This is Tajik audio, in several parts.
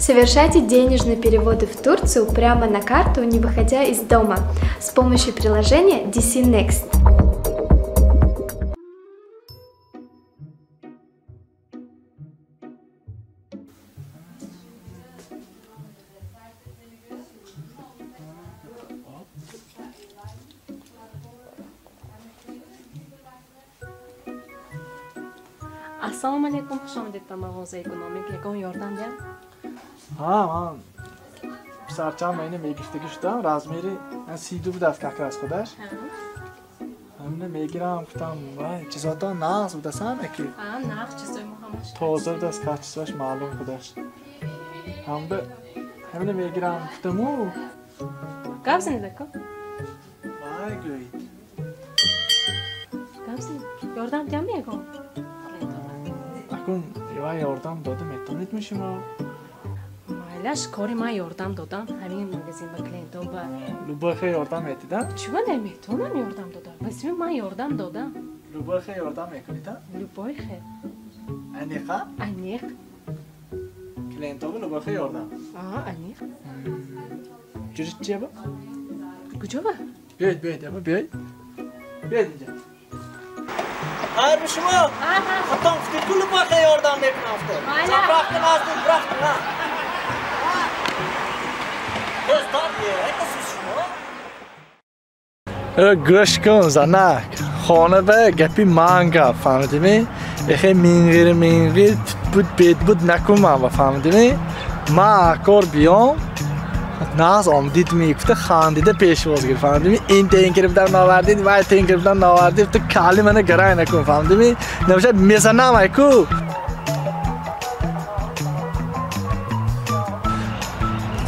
Совершайте денежные переводы в Турцию прямо на карту, не выходя из дома, с помощью приложения DC Next. Assalomu alaykum, xush omdid ba mag'oza ekonomik yakun yordamga. Ha, man pisarcham meni megiftagi shudam razmeri 32 budas как раз ходаш. Hamne megiram kutam vay chizota naqs budasan aki. Ha, naq chizoyim hamash. Toza budas kachsvash ma'lum ходаш. Hamne megiram kutamu. Gapsini dako. Vay go'y. Gapsini. Yordamgami yakun? Akun vay yordam dodim etmishim. Maylash kori man yordam dodam. Hamin magazin ba klientom ba. Любойxe yordam etdida. Чего нemitonam yordam dodam? Basmi man yordam dodam. Любойxe yordam ekunida. Любойxe. Aniqa? Aniq. Klientom любойxe yordam. Aa, aniq. Jurishcheba? Kujoba? Beyt ama beyt. Beyt diyeceğim. Hayır mı şuma? Hatta kulüp bakı yordam mekin hafta. Sen bıraktın azdı bıraktın ha. Kız tabi nasıl şuma? گوش کن زنک خانه به گپی مانگا فهمیدی می؟ بخی مینگیر بود نکنم و فهمیدی می؟ ما اکار بیام ناز آمدید میگفته خاندیده پیش بازگیر فهمیدی می؟ این تینکریبدن ناوردید و این تینکریبدن ناوردید تو کالی منه گرای نکن فهمیدی می؟ نمیشه میزنم ایکو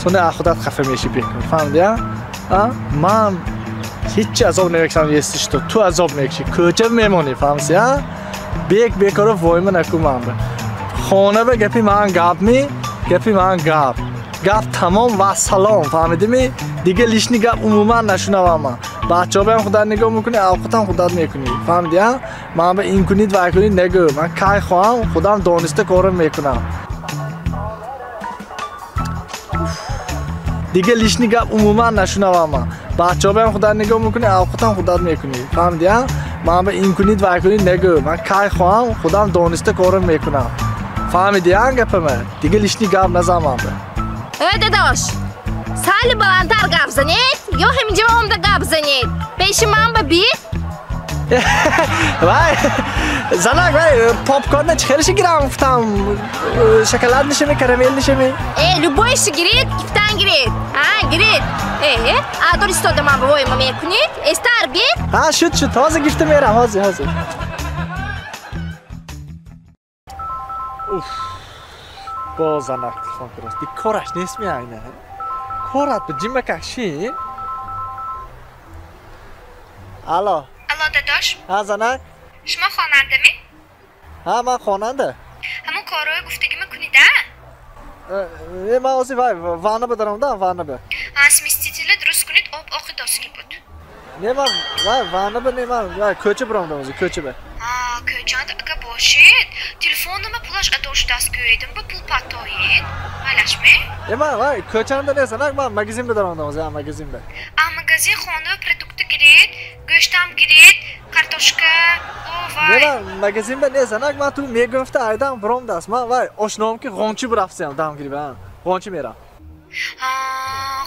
سونه خودت خفه میشی بیکن فهمیدی ها؟ من هیچ عذاب نمیکشم یستیش تو عذاب میکشی کجا میمونی فهمیدی ها؟ بیکارو وایمه نکنم خانه به گپی من گپ تمام و سلام فهمیدی می؟ دیگه لیشنی گپ عموما نشونم من بچه ها به هم خدا نگاه میکنی اوقات هم خدا میکنی فهمیدی ها؟ من به این کنید و کنید نگو من کای خواهم خودم دانسته کارم میکنم دیگه لیشنی گپ عموما نشونم من بچه ها به هم خدا نگاه میکنی اوقات هم خدا میکنی فهمیدی ها؟ من به این کنید و کنید نگو من کای خواهم خودم دانسته کارم میکنم فهمیدی ها گپمه دیگه لیشنی گپ نزنم داداش سال بلندتر گپ زنید یا همینجا عمده گپ زنید پیش من ببین وای زنک وای پاپ کورن چخیرشی گیرم گفتم شکلات نشمی کرمیل نشمی любойши گیرید گفتن گیرید گیرید آدور استاده من بابای ما میکنید استار بید شد تازه گفته میرم حاضر با زنک تلفن کراست دی کارش نیست میاینه کارت به جیمه کشی الو داداش زنک شما خواننده می؟ من خواننده همون کارهای گفتگی میکنید من آزی وانه بدارم وانه به اسم استیتیله درست کنید آقی داسکی بود من وانه به من köçe buram da köçe be köçe aga boşit telefonuma pulaş adoş das köydim bu pul patoyit paylaşma man köçende ne sanak man magazin bedar da magazin be magazin xonu produktu girit göçtam girit kartoshka man magazin be ne sanak man tu megofta aydan buram das man vay oshnom ki g'onchi burafsam dam girib g'onchi mera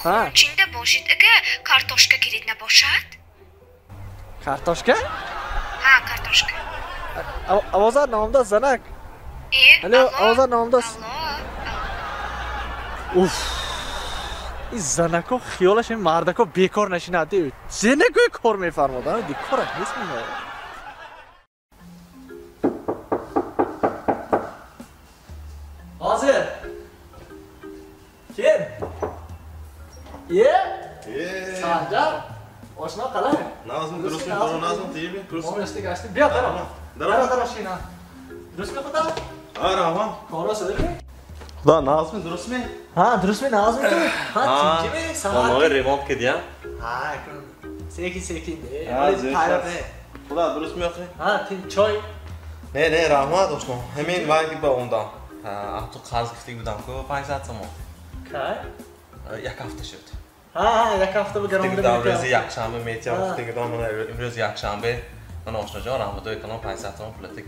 g'onchingda boshit aga kartoshka girit naboshat kartoshka kartoshka avozar nomda zanak alo avozar nomda این زنکو خیالش این مردکو بیکار نشینده زنکوی کار میفرمادن دیکارش نیست میگه حاضر kim? Sancar آشنا قلعه نازم درست میکنم نازم تیمی درست مامستی گشتی بیا درم شینا درست میخواد آره کارا سده خدا نازم درست می درست می نازم تو تیمی سلام آقای ریمونت کردیم سیکی خدا درست می آخه تیم چای نه رحمت آشنا همین وقتی با اوندا تو قرض گرفته بودم که 500 تومان. کی؟ یک هفته شد. یک هفته به گرام بودم روز یک شنبه میتیم گفته بودم من امروز یک شنبه من آشنا جان رحمت الله کنم 500 تومان پولت گیر.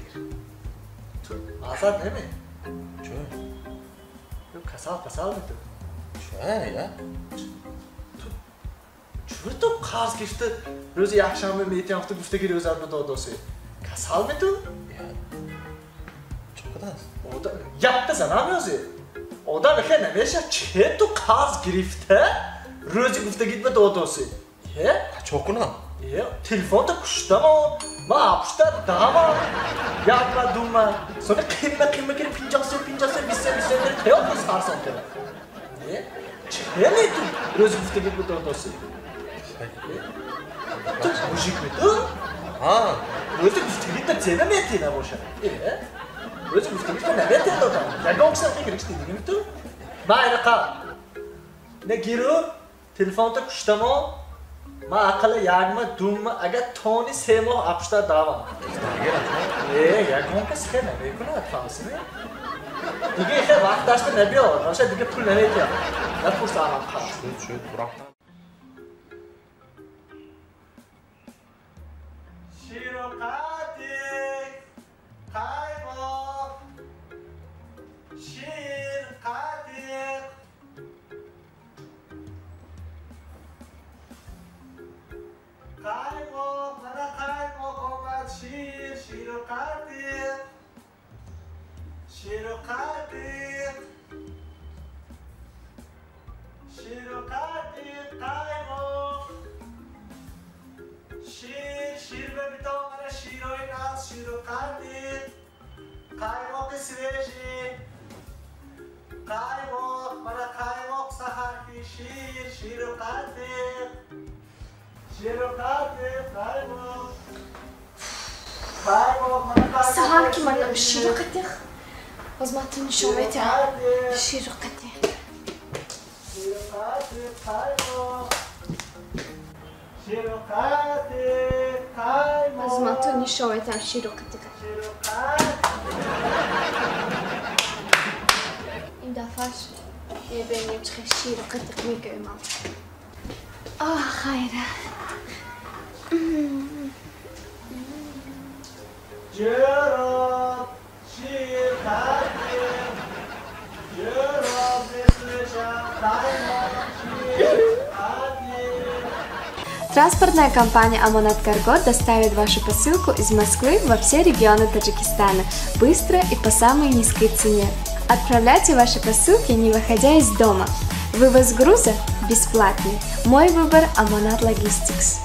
تو آزاد نمی؟ چون؟ تو کسال میتو. چون یا؟ چرا تو قرض گرفته روز یک شنبه میتیم گفته گفته گیری روزت به داداسی؟ کسال میتو؟ چقدر است؟ یک بزنم یازی آدم بخیر نمیشه چه تو قرض گرفته روزی گفتگیت به داداسی چه کنم؟ تلفن تو کشتم و ما اپشته داما یک و دو ما سونه قیمه کنی 50 20 خیال روز خرسان کنه چه تو روزی گفتگیت به داداسی؟ تو موشیک میتو؟ روزی گفتگیت به زیبه میتی نباشه روزی گفتگیت به نمیتی دادم یک آنکسن که گرشتی دیگه میتو؟ ما اینقا نگیرو تلفن تو کشتم و ما اقل یک ماه دو ماه اگر تانی 3 ماه اپشته داوام یک آنکس خیلی نمیکنه اتفاقی دیگه خیلی وقت داشته نبیاد باشه دیگه پول نمیتیم نپرس آرام خواست شد براختم شیر و قدیق قایماق شیر قدیق قایماق من قایماق آمد شیر و قدیق شیر و قدیق شیر و قدیق قایماق شیر ببیدم من شیرای ناز شیر و قدیق قایماق سویجی قایماق من قایماق سحرکی شیر و قدیق شیر و قدیق قایماق قایماق من قایماق سحرکی من شیر و قدیق باز ما تو نشومت شیر و قدیق شیر و قدیق قایماق شیر و قدیق قایماق باز ما تو نشومت شیر و قدیق این دفعه یه بینیم چه شیر و قدیق میگویم خیره جراب شیر قدیق جراب مثلشم قایماق شیر قدیق. Транспортная компания Amonat Cargo доставит вашу посылку из Москвы во все регионы Таджикистана быстро и по самой низкой цене. Отправляйте ваши посылки, не выходя из дома. Вывоз груза бесплатный. Мой выбор Amonat Logistics.